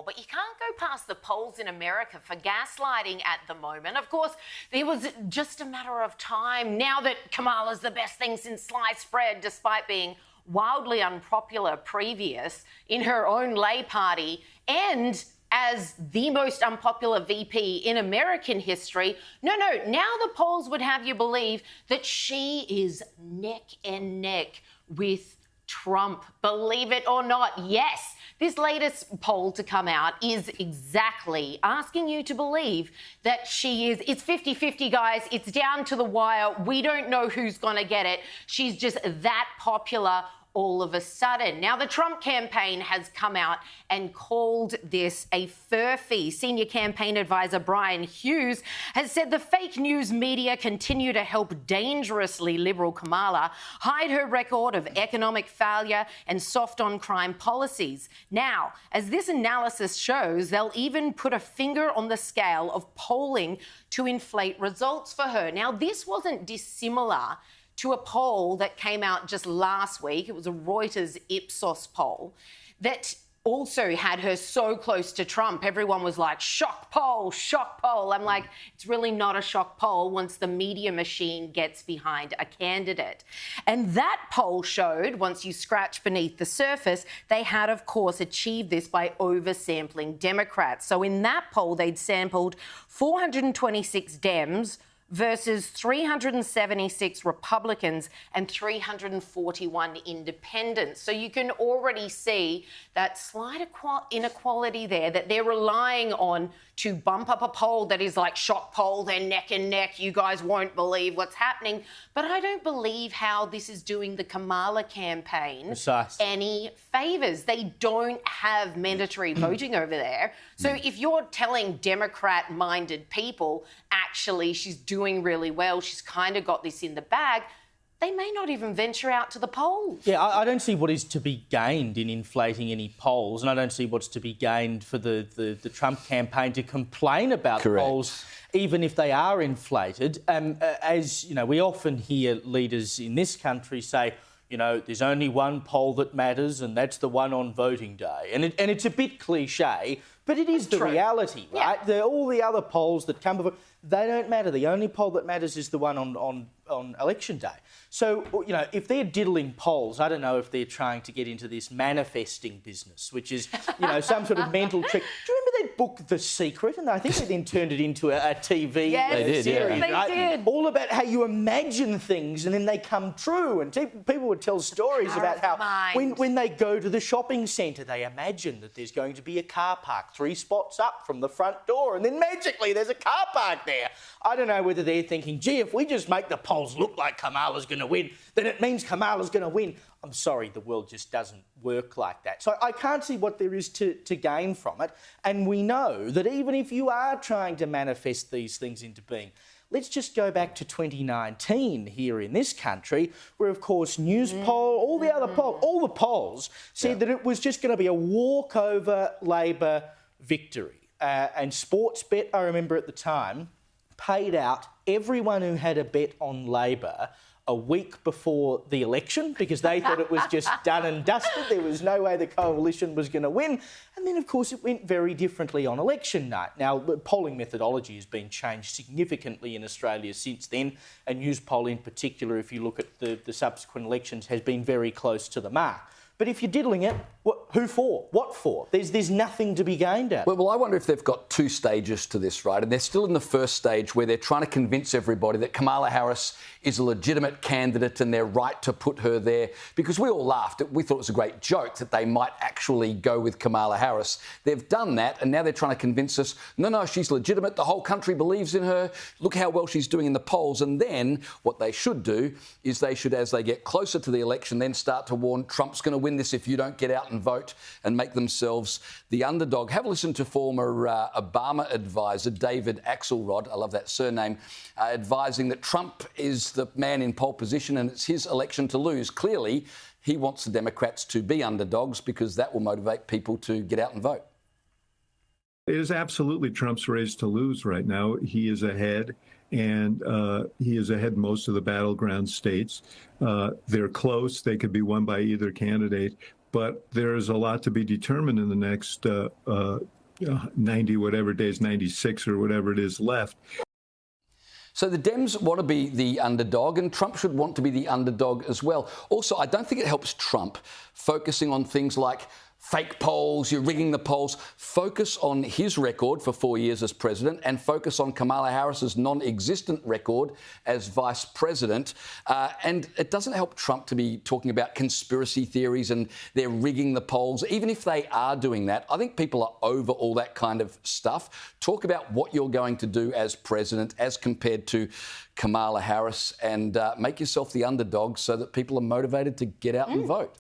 but you can't go past the polls in America for gaslighting at the moment. Of course, there was just a matter of time now that Kamala's the best thing since sliced bread, despite being wildly unpopular previous in her own lay party and as the most unpopular VP in American history. No, now the polls would have you believe that she is neck and neck with Trump. Believe it or not, yes. This latest poll to come out is exactly asking you to believe that she is. It's 50-50, guys. It's down to the wire. We don't know who's going to get it. She's just that popular all of a sudden. Now, the Trump campaign has come out and called this a furphy. Senior campaign advisor Brian Hughes has said the fake news media continue to help dangerously liberal Kamala hide her record of economic failure and soft on crime policies. Now, as this analysis shows, they'll even put a finger on the scale of polling to inflate results for her. Now, this wasn't dissimilar to a poll that came out just last week. It was a Reuters Ipsos poll that also had her so close to Trump. Everyone was like, shock poll, shock poll. I'm like, it's really not a shock poll once the media machine gets behind a candidate. And that poll showed, once you scratch beneath the surface, they had, of course, achieved this by oversampling Democrats. So in that poll, they'd sampled 426 Dems versus 376 Republicans and 341 independents. So you can already see that slight inequality there that they're relying on to bump up a poll that is like shock poll, they're neck and neck, you guys won't believe what's happening. But I don't believe how this is doing the Kamala campaign any favours. They don't have mandatory voting over there. So if you're telling Democrat-minded people, actually, she's doing really well, she's kind of got this in the bag, they may not even venture out to the polls. Yeah, I don't see what is to be gained in inflating any polls, and I don't see what's to be gained for the Trump campaign to complain about polls, even if they are inflated. As you know, we often hear leaders in this country say, you know, there's only one poll that matters, and that's the one on voting day. And it's a bit cliche, but it is the reality, right? Yeah. All the other polls that come before, they don't matter. The only poll that matters is the one on election day. So, you know, if they're diddling polls, I don't know if they're trying to get into this manifesting business, which is, you know, some sort of mental trick. Do you remember that book, The Secret? And I think they then turned it into a TV series. They did. All about how you imagine things and then they come true. And people would tell stories about how when they go to the shopping centre, they imagine that there's going to be a car park 3 spots up from the front door, and then magically there's a car park there. I don't know whether they're thinking, gee, if we just make the polls look like Kamala's going to win, then it means Kamala's going to win. I'm sorry, the world just doesn't work like that. So I can't see what there is to gain from it. And we know that even if you are trying to manifest these things into being, let's just go back to 2019 here in this country, where, of course, Newspoll, all the polls said that it was just going to be a walkover Labor victory. And Sportsbet, I remember at the time, paid out everyone who had a bet on Labor a week before the election because they thought it was just done and dusted. There was no way the coalition was going to win. And then, of course, it went very differently on election night. Now, polling methodology has been changed significantly in Australia since then, and Newspoll in particular, if you look at the subsequent elections, has been very close to the mark. But if you're diddling it, who for? What for? There's nothing to be gained out. Well, I wonder if they've got 2 stages to this, right? And they're still in the first stage where they're trying to convince everybody that Kamala Harris is a legitimate candidate and they're right to put her there, because we all laughed. We thought it was a great joke that they might actually go with Kamala Harris. They've done that, and now they're trying to convince us, no, she's legitimate. The whole country believes in her. Look how well she's doing in the polls. And then what they should do is they should, as they get closer to the election, then start to warn Trump's going to win this if you don't get out and vote, and make themselves the underdog. Have a listen to former Obama advisor David Axelrod, I love that surname, advising that Trump is the man in pole position and it's his election to lose. Clearly, he wants the Democrats to be underdogs because that will motivate people to get out and vote. It is absolutely Trump's race to lose right now. He is ahead, and he is ahead in most of the battleground states. They're close. They could be won by either candidate. but there's a lot to be determined in the next 90 whatever days, 96 or whatever it is left. So the Dems want to be the underdog, and Trump should want to be the underdog as well. Also, I don't think it helps Trump focusing on things like fake polls, you're rigging the polls. Focus on his record for 4 years as president and focus on Kamala Harris's non-existent record as vice president. And it doesn't help Trump to be talking about conspiracy theories and they're rigging the polls. Even if they are doing that, I think people are over all that kind of stuff. Talk about what you're going to do as president as compared to Kamala Harris and make yourself the underdog so that people are motivated to get out and vote.